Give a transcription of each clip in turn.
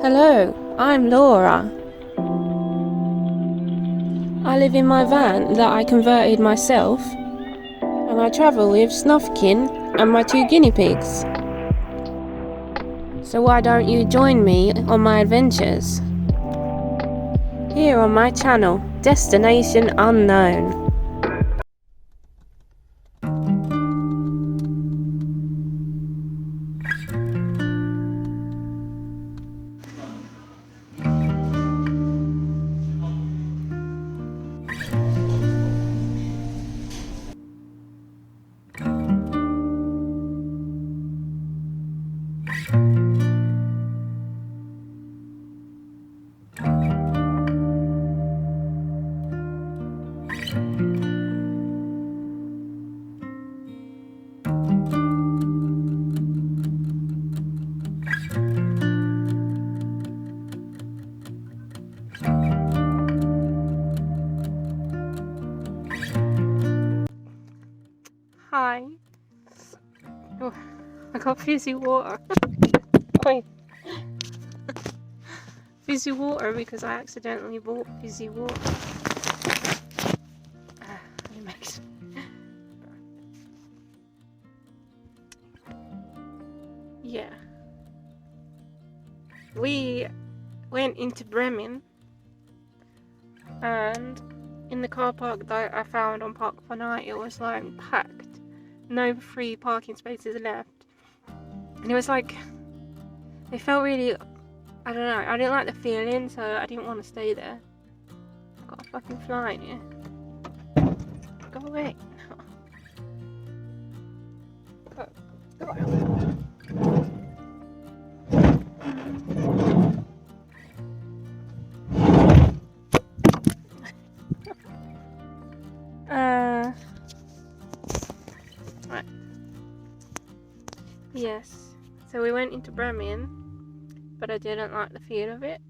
Hello, I'm Laura. I live in my van that I converted myself, and I travel with Snuffkin and my 2 guinea pigs. So why don't you join me on my adventures? Here on my channel, Destination Unknown. Hi. Oh, I got fizzy water. Wait. Fizzy water because I accidentally bought fizzy water. It makes... Yeah. We went into Bremen, and in the car park that I found on Park for Night, it was like packed. No free parking spaces left. And it was like, it felt really, I don't know, I didn't like the feeling, so I didn't want to stay there. I've got a fucking fly in here. Go away. Go out. Right. Yes. So we went into Bremen, but I didn't like the feel of it.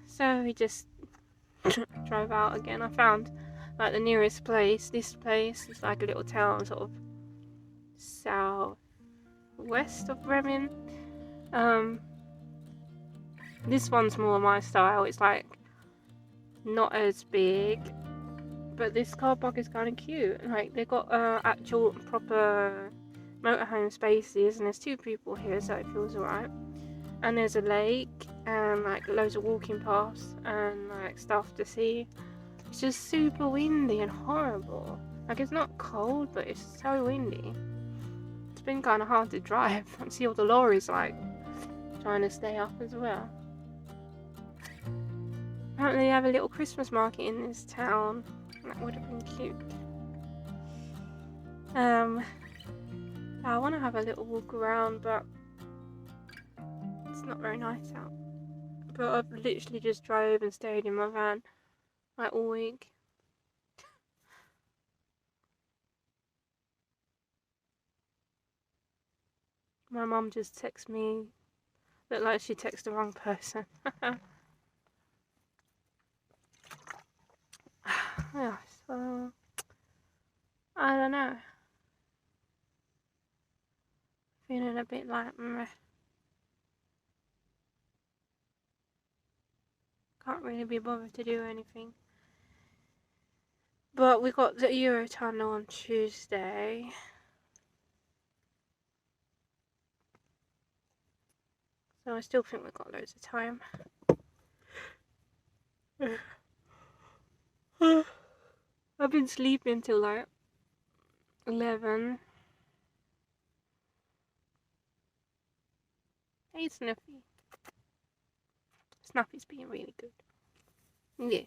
So we just drove out again. I found like the nearest place. This place is like a little town, sort of southwest of Bremen. This one's more my style. It's like not as big, but this car park is kind of cute. Like they got actual proper motorhome spaces, and there's 2 people here, so it feels alright. And there's a lake and like loads of walking paths and like stuff to see. It's just super windy and horrible. Like it's not cold, but it's so windy. It's been kind of hard to drive. I see all the lorries like trying to stay up as well. Apparently they have a little Christmas market in this town. That would have been cute. I want to have a little walk around, but it's not very nice out. But I've literally just drove and stayed in my van like all week. My mum just texted me, looked like she texted the wrong person. Yeah, so I don't know. Feeling a bit like meh. Can't really be bothered to do anything. But we got the Eurotunnel on Tuesday. So I still think we've got loads of time. I've been sleeping till like 11. Hey Snuffy. Snuffy's being really good. Yes.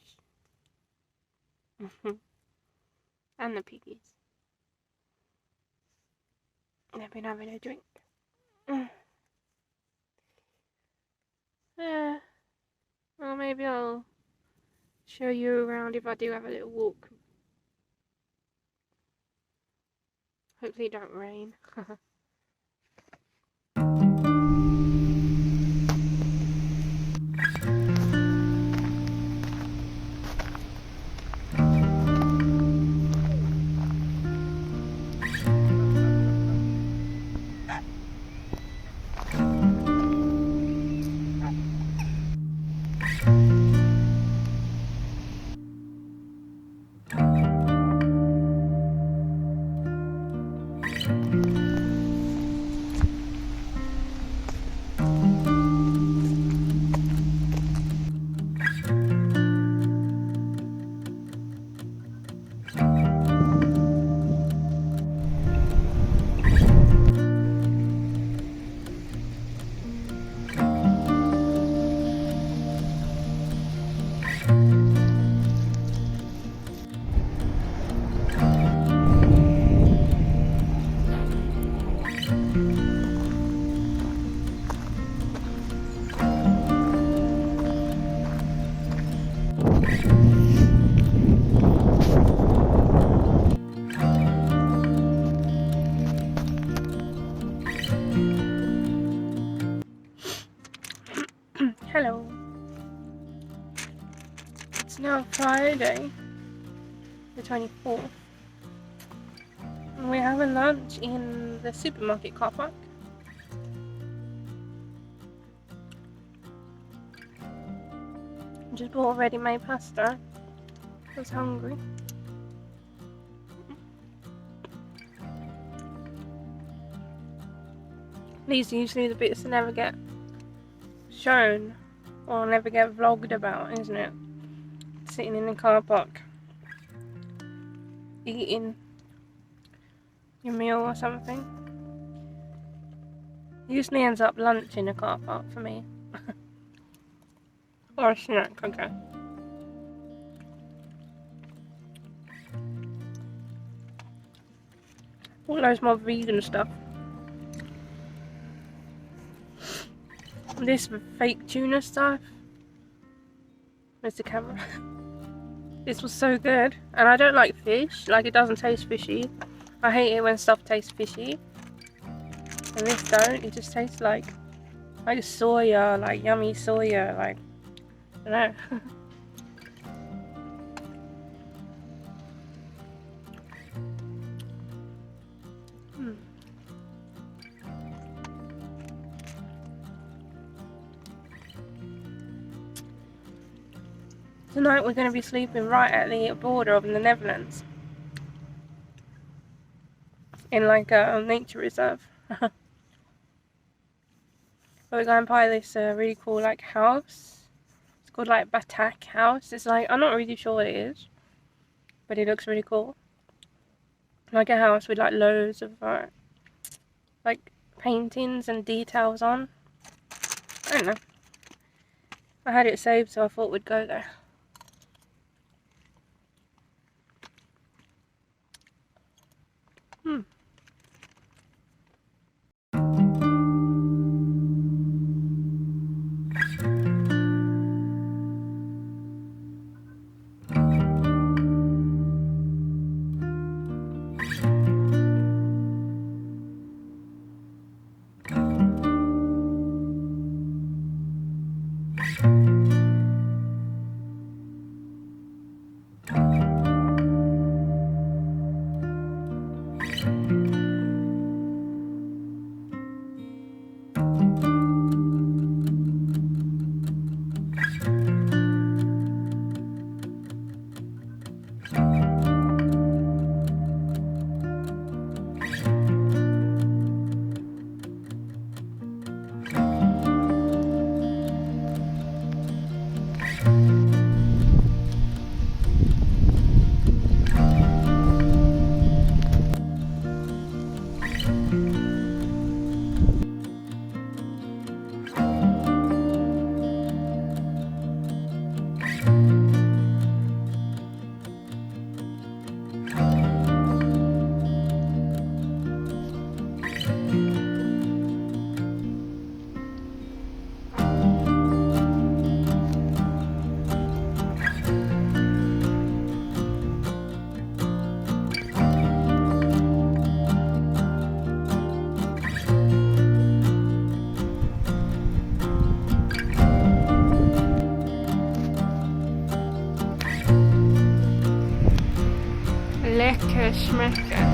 And the piggies. They've been having a drink. Yeah. Well, maybe I'll show you around if I do have a little walk. Hopefully it don't rain. Hello. It's now Friday, the 24th. And we're having lunch in the supermarket car park. Just bought ready-made pasta. I was hungry. These are usually the bits that never get shown or never get vlogged about, isn't it? Sitting in the car park, eating your meal or something. It usually ends up lunch in a car park for me. Or a snack, okay. All those more vegan stuff. This fake tuna stuff. Where's the camera? This was so good. And I don't like fish. Like, it doesn't taste fishy. I hate it when stuff tastes fishy. And this don't. It just tastes like soya, like yummy soya, like, I don't know. Tonight we're going to be sleeping right at the border of the Netherlands. In like a nature reserve. But we're going to buy this really cool like house. It's called like Batak House. It's like, I'm not really sure what it is, but it looks really cool. Like a house with like loads of like paintings and details on. I don't know. I had it saved, so I thought we'd go there. Lekker schmecken.